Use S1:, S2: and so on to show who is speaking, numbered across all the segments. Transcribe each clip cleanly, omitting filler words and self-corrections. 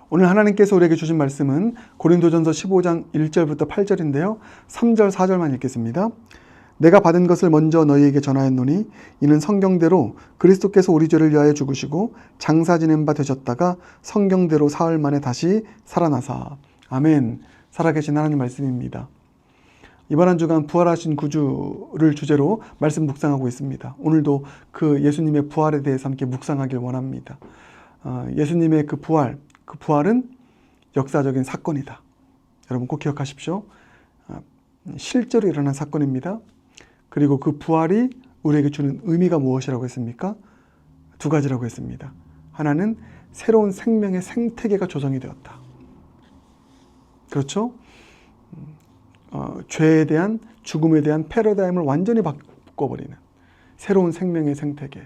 S1: 오늘 하나님께서 우리에게 주신 말씀은 고린도전서 15장 1절부터 8절인데요. 3절, 4절만 읽겠습니다. 내가 받은 것을 먼저 너희에게 전하였노니 이는 성경대로 그리스도께서 우리 죄를 위하여 죽으시고 장사 지낸 바 되셨다가 성경대로 사흘 만에 다시 살아나사. 아멘. 살아계신 하나님 말씀입니다. 이번 한 주간 부활하신 구주를 주제로 말씀 묵상하고 있습니다. 오늘도 그 예수님의 부활에 대해서 함께 묵상하길 원합니다. 예수님의 그 부활은 역사적인 사건이다. 여러분 꼭 기억하십시오. 실제로 일어난 사건입니다. 그리고 그 부활이 우리에게 주는 의미가 무엇이라고 했습니까? 두 가지라고 했습니다. 하나는 새로운 생명의 생태계가 조성이 되었다. 그렇죠? 죄에 대한, 죽음에 대한 패러다임을 완전히 바꿔버리는 새로운 생명의 생태계.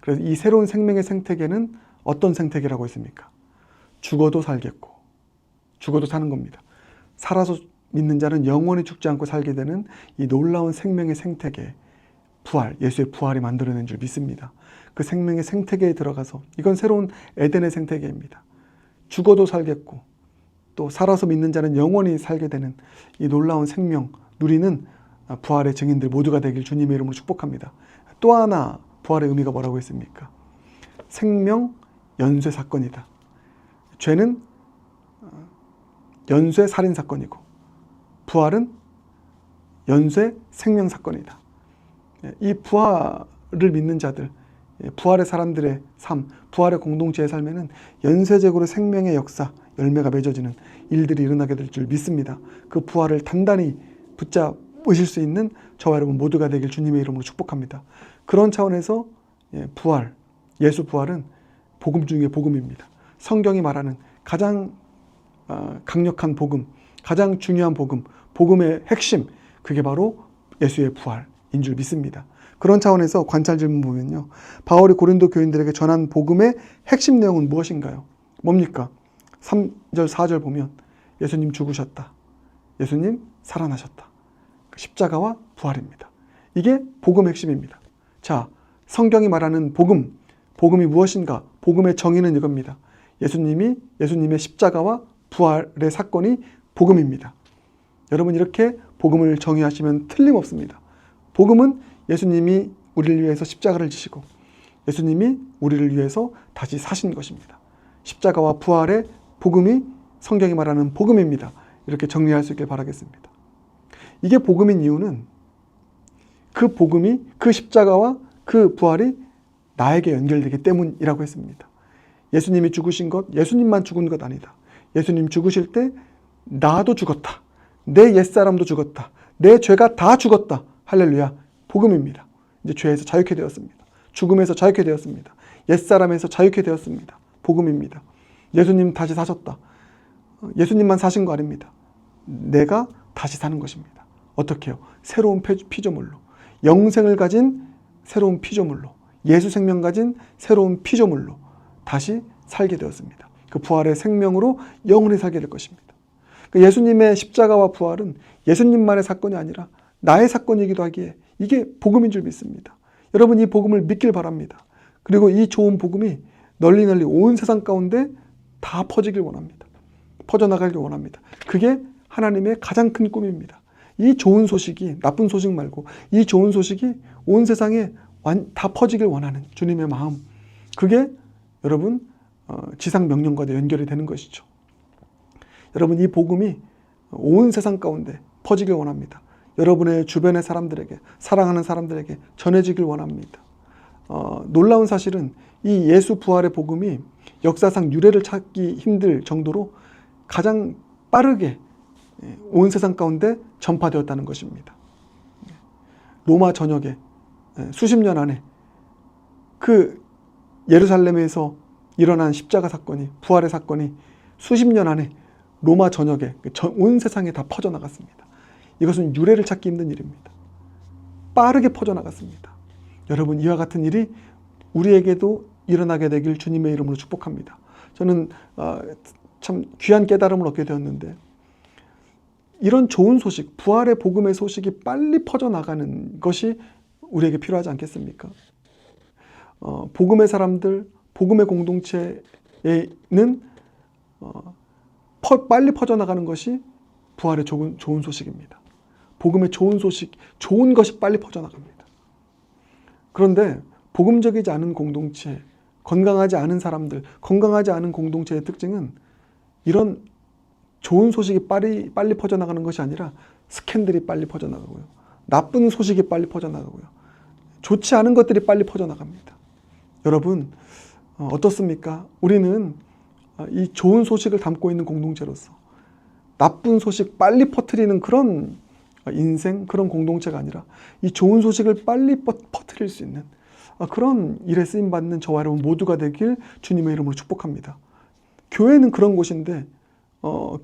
S1: 그래서 이 새로운 생명의 생태계는 어떤 생태계라고 했습니까? 죽어도 살겠고, 죽어도 사는 겁니다. 살아서 믿는 자는 영원히 죽지 않고 살게 되는 이 놀라운 생명의 생태계, 부활, 예수의 부활이 만들어낸 줄 믿습니다. 그 생명의 생태계에 들어가서, 이건 새로운 에덴의 생태계입니다. 죽어도 살겠고, 또 살아서 믿는 자는 영원히 살게 되는 이 놀라운 생명 누리는 부활의 증인들 모두가 되길 주님의 이름으로 축복합니다. 또 하나 부활의 의미가 뭐라고 했습니까? 생명 연쇄 사건이다. 죄는 연쇄 살인 사건이고 부활은 연쇄 생명 사건이다. 이 부활을 믿는 자들, 부활의 사람들의 삶, 부활의 공동체의 삶에는 연쇄적으로 생명의 역사, 열매가 맺어지는 일들이 일어나게 될 줄 믿습니다. 그 부활을 단단히 붙잡으실 수 있는 저와 여러분 모두가 되길 주님의 이름으로 축복합니다. 그런 차원에서 부활, 예수 부활은 복음 중의 복음입니다. 성경이 말하는 가장 강력한 복음, 가장 중요한 복음, 복음의 핵심, 그게 바로 예수의 부활인 줄 믿습니다. 그런 차원에서 관찰 질문 보면요. 바울이 고린도 교인들에게 전한 복음의 핵심 내용은 무엇인가요? 뭡니까? 3절, 4절 보면 예수님 죽으셨다. 예수님 살아나셨다. 십자가와 부활입니다. 이게 복음의 핵심입니다. 자, 성경이 말하는 복음이 무엇인가? 복음의 정의는 이겁니다. 예수님의 십자가와 부활의 사건이 복음입니다. 여러분 이렇게 복음을 정의하시면 틀림없습니다. 복음은 예수님이 우리를 위해서 십자가를 지시고 예수님이 우리를 위해서 다시 사신 것입니다. 십자가와 부활의 복음이 성경이 말하는 복음입니다. 이렇게 정리할 수 있길 바라겠습니다. 이게 복음인 이유는 그 복음이, 그 십자가와 그 부활이 나에게 연결되기 때문이라고 했습니다. 예수님이 죽으신 것, 예수님만 죽은 것 아니다. 예수님 죽으실 때 나도 죽었다. 내 옛사람도 죽었다. 내 죄가 다 죽었다. 할렐루야. 복음입니다. 이제 죄에서 자유케 되었습니다. 죽음에서 자유케 되었습니다. 옛사람에서 자유케 되었습니다. 복음입니다. 예수님 다시 사셨다. 예수님만 사신 거 아닙니다. 내가 다시 사는 것입니다. 어떻게 해요? 새로운 피조물로. 영생을 가진 새로운 피조물로. 예수 생명 가진 새로운 피조물로 다시 살게 되었습니다. 그 부활의 생명으로 영원히 살게 될 것입니다. 예수님의 십자가와 부활은 예수님만의 사건이 아니라 나의 사건이기도 하기에 이게 복음인 줄 믿습니다. 여러분 이 복음을 믿길 바랍니다. 그리고 이 좋은 복음이 널리 온 세상 가운데 다 퍼지길 원합니다. 퍼져나가길 원합니다. 그게 하나님의 가장 큰 꿈입니다. 이 좋은 소식이, 나쁜 소식 말고 이 좋은 소식이 온 세상에 다 퍼지길 원하는 주님의 마음, 그게 여러분 지상 명령과도 연결이 되는 것이죠. 여러분 이 복음이 온 세상 가운데 퍼지길 원합니다. 여러분의 주변의 사람들에게, 사랑하는 사람들에게 전해지길 원합니다. 놀라운 사실은 이 예수 부활의 복음이 역사상 유래를 찾기 힘들 정도로 가장 빠르게 온 세상 가운데 전파되었다는 것입니다. 로마 전역에 수십 년 안에 그 예루살렘에서 일어난 십자가 사건이, 부활의 사건이 수십 년 안에 로마 전역에 온 세상에 다 퍼져나갔습니다. 이것은 유래를 찾기 힘든 일입니다. 빠르게 퍼져나갔습니다. 여러분 이와 같은 일이 우리에게도 일어나게 되길 주님의 이름으로 축복합니다. 저는 참 귀한 깨달음을 얻게 되었는데 이런 좋은 소식, 부활의 복음의 소식이 빨리 퍼져나가는 것이 우리에게 필요하지 않겠습니까? 복음의 사람들, 복음의 공동체에는 빨리 퍼져나가는 것이 부활의 좋은 소식입니다. 복음의 좋은 소식, 좋은 것이 빨리 퍼져나갑니다. 그런데 복음적이지 않은 공동체, 건강하지 않은 사람들, 건강하지 않은 공동체의 특징은 이런 좋은 소식이 빨리 퍼져나가는 것이 아니라 스캔들이 빨리 퍼져나가고요. 나쁜 소식이 빨리 퍼져나가고요. 좋지 않은 것들이 빨리 퍼져나갑니다. 여러분, 어떻습니까? 우리는 이 좋은 소식을 담고 있는 공동체로서 나쁜 소식 빨리 퍼뜨리는 그런 인생, 그런 공동체가 아니라 이 좋은 소식을 빨리 퍼뜨릴 수 있는 그런 일에 쓰임받는 저와 여러분 모두가 되길 주님의 이름으로 축복합니다. 교회는 그런 곳인데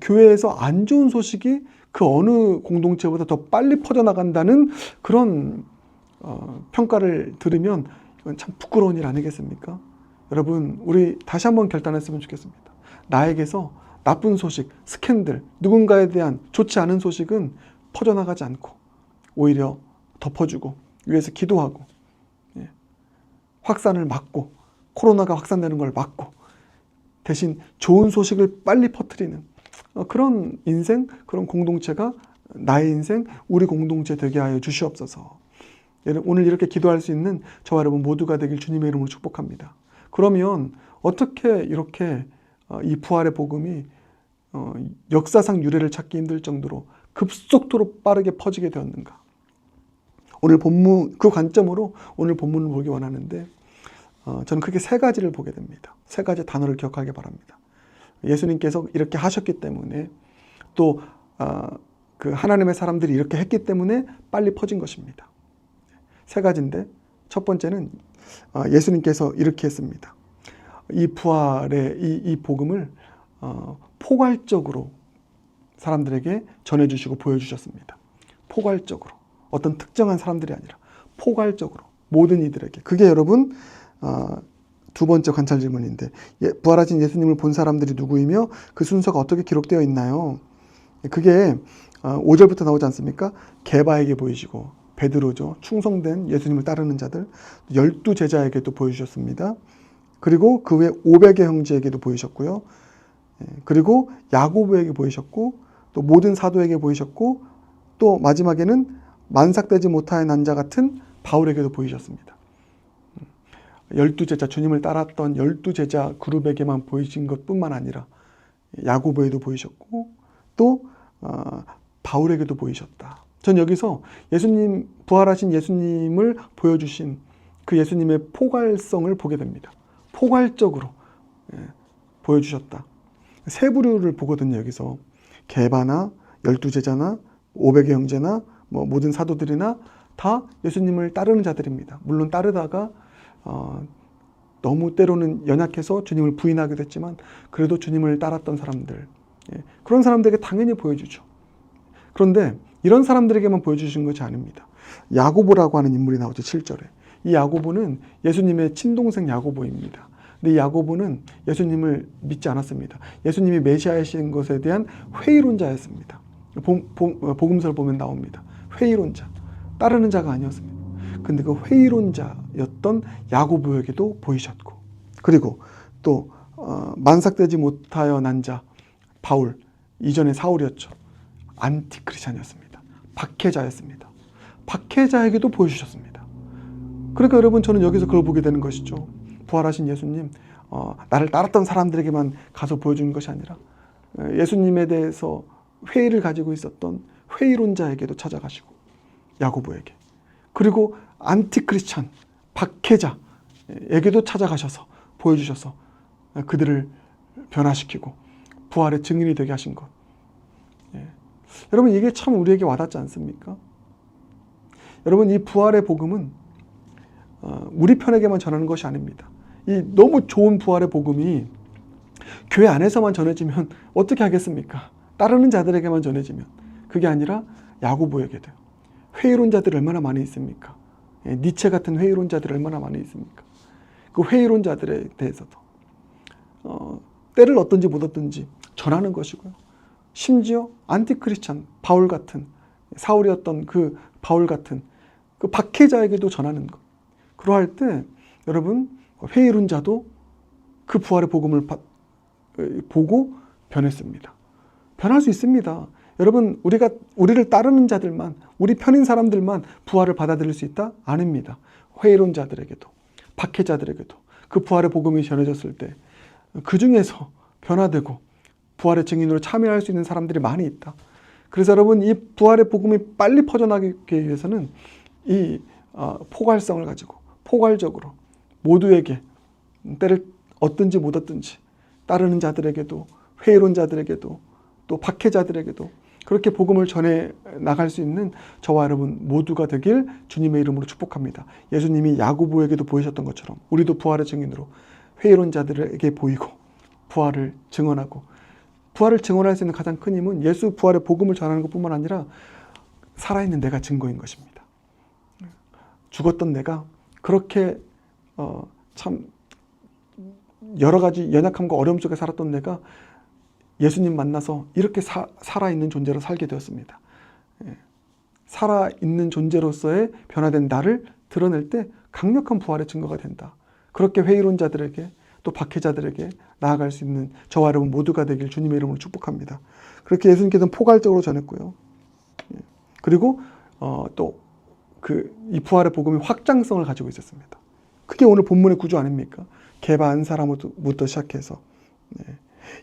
S1: 교회에서 안 좋은 소식이 그 어느 공동체보다 더 빨리 퍼져나간다는 그런 평가를 들으면 이건 참 부끄러운 일 아니겠습니까? 여러분, 우리 다시 한번 결단했으면 좋겠습니다. 나에게서 나쁜 소식, 스캔들, 누군가에 대한 좋지 않은 소식은 퍼져나가지 않고 오히려 덮어주고 위에서 기도하고 확산을 막고 코로나가 확산되는 걸 막고 대신 좋은 소식을 빨리 퍼뜨리는 그런 인생, 그런 공동체가 나의 인생, 우리 공동체 되게 하여 주시옵소서. 오늘 이렇게 기도할 수 있는 저와 여러분 모두가 되길 주님의 이름으로 축복합니다. 그러면 어떻게 이렇게 이 부활의 복음이 역사상 유래를 찾기 힘들 정도로 급속도로 빠르게 퍼지게 되었는가? 오늘 본문, 그 관점으로 오늘 본문을 보기 원하는데 저는 크게 세 가지를 보게 됩니다. 세 가지 단어를 기억하기 바랍니다. 예수님께서 이렇게 하셨기 때문에 또 그 하나님의 사람들이 이렇게 했기 때문에 빨리 퍼진 것입니다. 세 가지인데 첫 번째는 예수님께서 이렇게 했습니다. 이 부활의 이 복음을 포괄적으로 사람들에게 전해주시고 보여주셨습니다. 포괄적으로. 어떤 특정한 사람들이 아니라 포괄적으로 모든 이들에게. 그게 여러분 두 번째 관찰 질문인데 부활하신 예수님을 본 사람들이 누구이며 그 순서가 어떻게 기록되어 있나요? 그게 5절부터 나오지 않습니까? 게바에게 보이시고 베드로죠. 충성된 예수님을 따르는 자들 12제자에게도 보여주셨습니다. 그리고 그 외 500의 형제에게도 보이셨고요. 그리고 야고보에게 보이셨고 또 모든 사도에게 보이셨고 또 마지막에는 만삭되지 못하여 난 자 같은 바울에게도 보이셨습니다. 12제자, 주님을 따랐던 12제자 그룹에게만 보이신 것뿐만 아니라 야고보에도 보이셨고 또 바울에게도 보이셨다. 전 여기서 예수님, 부활하신 예수님을 보여주신 그 예수님의 포괄성을 보게 됩니다. 포괄적으로 보여주셨다. 세 부류를 보거든요. 여기서 게바나 12제자나 500의 형제나 모든 사도들이나 다 예수님을 따르는 자들입니다. 물론 따르다가 너무 때로는 연약해서 주님을 부인하기도 했지만 그래도 주님을 따랐던 사람들, 그런 사람들에게 당연히 보여주죠. 그런데 이런 사람들에게만 보여주신 것이 아닙니다. 야고보라고 하는 인물이 나오죠. 7절에. 이 야고보는 예수님의 친동생 야고보입니다. 근데 이 야고보는 예수님을 믿지 않았습니다. 예수님이 메시아이신 것에 대한 회의론자였습니다. 복음서를 보면 나옵니다. 회의론자. 따르는 자가 아니었습니다. 근데 그 회의론자였던 야고보에게도 보이셨고, 그리고 또 만삭되지 못하여 난 자 바울, 이전에 사울이었죠. 안티크리스찬이었습니다. 박해자였습니다. 박해자에게도 보여주셨습니다. 그러니까 여러분, 저는 여기서 그걸 보게 되는 것이죠. 부활하신 예수님, 나를 따랐던 사람들에게만 가서 보여주는 것이 아니라 예수님에 대해서 회의를 가지고 있었던 회의론자에게도 찾아가시고, 야고보에게, 그리고 안티크리스찬, 박해자에게도 찾아가셔서 보여주셔서 그들을 변화시키고 부활의 증인이 되게 하신 것. 여러분, 이게 참 우리에게 와닿지 않습니까? 여러분, 이 부활의 복음은 우리 편에게만 전하는 것이 아닙니다. 이 너무 좋은 부활의 복음이 교회 안에서만 전해지면 어떻게 하겠습니까? 따르는 자들에게만 전해지면. 그게 아니라 야고보에게도. 회의론자들이 얼마나 많이 있습니까? 니체 같은 회의론자들이 얼마나 많이 있습니까? 그 회의론자들에 대해서도 때를 얻든지 못 얻든지 전하는 것이고요. 심지어 안티크리스찬, 바울 같은, 사울이었던 그 바울 같은 그 박해자에게도 전하는 것. 그러할 때 여러분, 회의론자도 그 부활의 복음을 보고 변했습니다. 변할 수 있습니다. 여러분, 우리를 따르는 자들만, 우리 편인 사람들만 부활을 받아들일 수 있다? 아닙니다. 회의론자들에게도, 박해자들에게도 그 부활의 복음이 전해졌을 때 그 중에서 변화되고 부활의 증인으로 참여할 수 있는 사람들이 많이 있다. 그래서 여러분, 이 부활의 복음이 빨리 퍼져나가기 위해서는 이 포괄성을 가지고 포괄적으로 모두에게, 때를 얻든지 못 얻든지, 따르는 자들에게도, 회의론자들에게도, 또 박해자들에게도 그렇게 복음을 전해 나갈 수 있는 저와 여러분 모두가 되길 주님의 이름으로 축복합니다. 예수님이 야고보에게도 보이셨던 것처럼 우리도 부활의 증인으로 회의론자들에게 보이고 부활을 증언하고, 부활을 증언할 수 있는 가장 큰 힘은 예수 부활의 복음을 전하는 것뿐만 아니라 살아있는 내가 증거인 것입니다. 죽었던 내가, 그렇게 참 여러 가지 연약함과 어려움 속에 살았던 내가 예수님 만나서 이렇게 살아있는 존재로 살게 되었습니다. 살아있는 존재로서의 변화된 나를 드러낼 때 강력한 부활의 증거가 된다. 그렇게 회의론자들에게, 또 박해자들에게 나아갈 수 있는 저와 여러분 모두가 되길 주님의 이름으로 축복합니다. 그렇게 예수님께서는 포괄적으로 전했고요. 그리고 또 이 부활의 복음이 확장성을 가지고 있었습니다. 그게 오늘 본문의 구조 아닙니까? 게바 한 사람부터 시작해서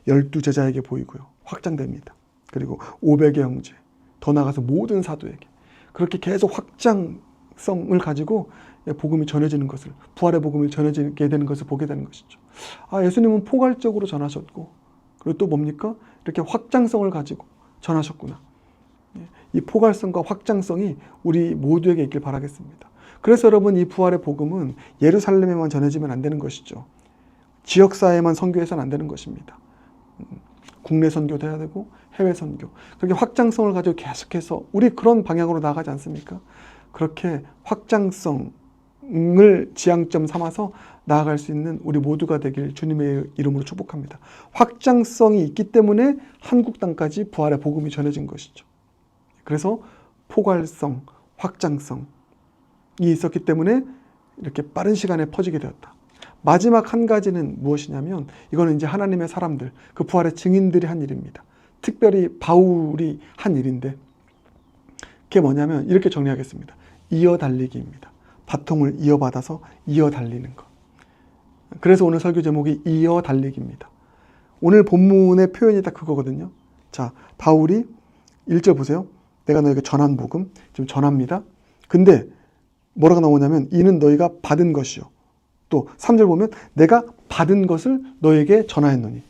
S1: 12제자에게 보이고요. 확장됩니다. 그리고 500의 형제, 더 나아가서 모든 사도에게, 그렇게 계속 확장성을 가지고 복음이 전해지는 것을, 부활의 복음이 전해지게 되는 것을 보게 되는 것이죠. 예수님은 포괄적으로 전하셨고, 그리고 또 뭡니까? 이렇게 확장성을 가지고 전하셨구나. 이 포괄성과 확장성이 우리 모두에게 있길 바라겠습니다. 그래서 여러분, 이 부활의 복음은 예루살렘에만 전해지면 안 되는 것이죠. 지역사회만 선교해서는 안 되는 것입니다. 국내 선교도 해야 되고 해외 선교, 그렇게 확장성을 가지고 계속해서 우리 그런 방향으로 나아가지 않습니까? 그렇게 확장성을 지향점 삼아서 나아갈 수 있는 우리 모두가 되길 주님의 이름으로 축복합니다. 확장성이 있기 때문에 한국 땅까지 부활의 복음이 전해진 것이죠. 그래서 포괄성, 확장성이 있었기 때문에 이렇게 빠른 시간에 퍼지게 되었다. 마지막 한 가지는 무엇이냐면, 이거는 이제 하나님의 사람들, 그 부활의 증인들이 한 일입니다. 특별히 바울이 한 일인데, 그게 뭐냐면 이렇게 정리하겠습니다. 이어달리기입니다. 바통을 이어받아서 이어달리는 것. 그래서 오늘 설교 제목이 이어달리기입니다. 오늘 본문의 표현이 딱 그거거든요. 자, 바울이 1절 보세요. 내가 너에게 전한 복음, 지금 전합니다. 근데 뭐라고 나오냐면, 이는 너희가 받은 것이요. 또 3절 보면 내가 받은 것을 너에게 전하였노니.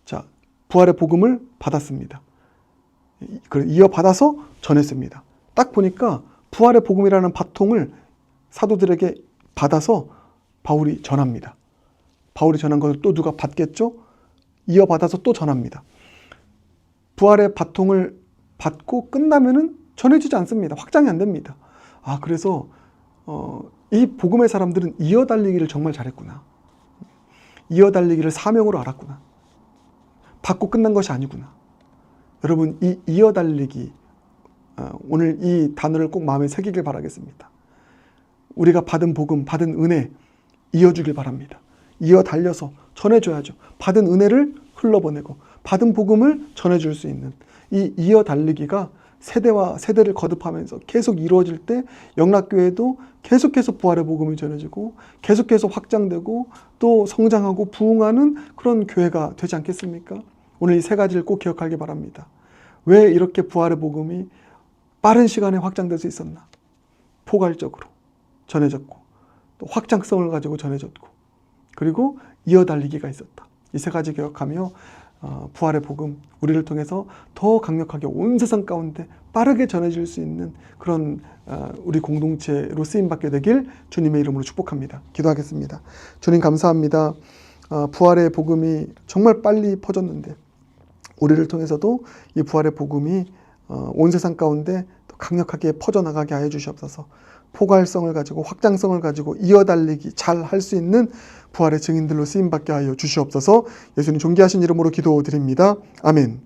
S1: 자, 부활의 복음을 받았습니다. 이어받아서 전했습니다. 딱 보니까 부활의 복음이라는 바통을 사도들에게 받아서 바울이 전합니다. 바울이 전한 것을 또 누가 받겠죠? 이어받아서 또 전합니다. 부활의 바통을 받고 끝나면은 전해지지 않습니다. 확장이 안 됩니다. 그래서 이 복음의 사람들은 이어달리기를 정말 잘했구나. 이어달리기를 사명으로 알았구나. 받고 끝난 것이 아니구나. 여러분, 이 이어달리기, 오늘 이 단어를 꼭 마음에 새기길 바라겠습니다. 우리가 받은 복음, 받은 은혜 이어주길 바랍니다. 이어달려서 전해줘야죠. 받은 은혜를 흘러보내고 받은 복음을 전해줄 수 있는 이 이어달리기가 세대와 세대를 거듭하면서 계속 이루어질 때 영락교회도 계속해서 부활의 복음이 전해지고 계속해서 확장되고 또 성장하고 부흥하는 그런 교회가 되지 않겠습니까? 오늘 이 세 가지를 꼭 기억하기 바랍니다. 왜 이렇게 부활의 복음이 빠른 시간에 확장될 수 있었나? 포괄적으로 전해졌고, 또 확장성을 가지고 전해졌고, 그리고 이어달리기가 있었다. 이 세 가지 기억하며 부활의 복음, 우리를 통해서 더 강력하게 온 세상 가운데 빠르게 전해질 수 있는 그런 우리 공동체로 쓰임받게 되길 주님의 이름으로 축복합니다. 기도하겠습니다. 주님 감사합니다. 부활의 복음이 정말 빨리 퍼졌는데 우리를 통해서도 이 부활의 복음이 온 세상 가운데 더 강력하게 퍼져나가게 하여 주시옵소서. 포괄성을 가지고 확장성을 가지고 이어달리기 잘 할 수 있는 부활의 증인들로 쓰임받게 하여 주시옵소서. 예수님 존귀하신 이름으로 기도드립니다. 아멘.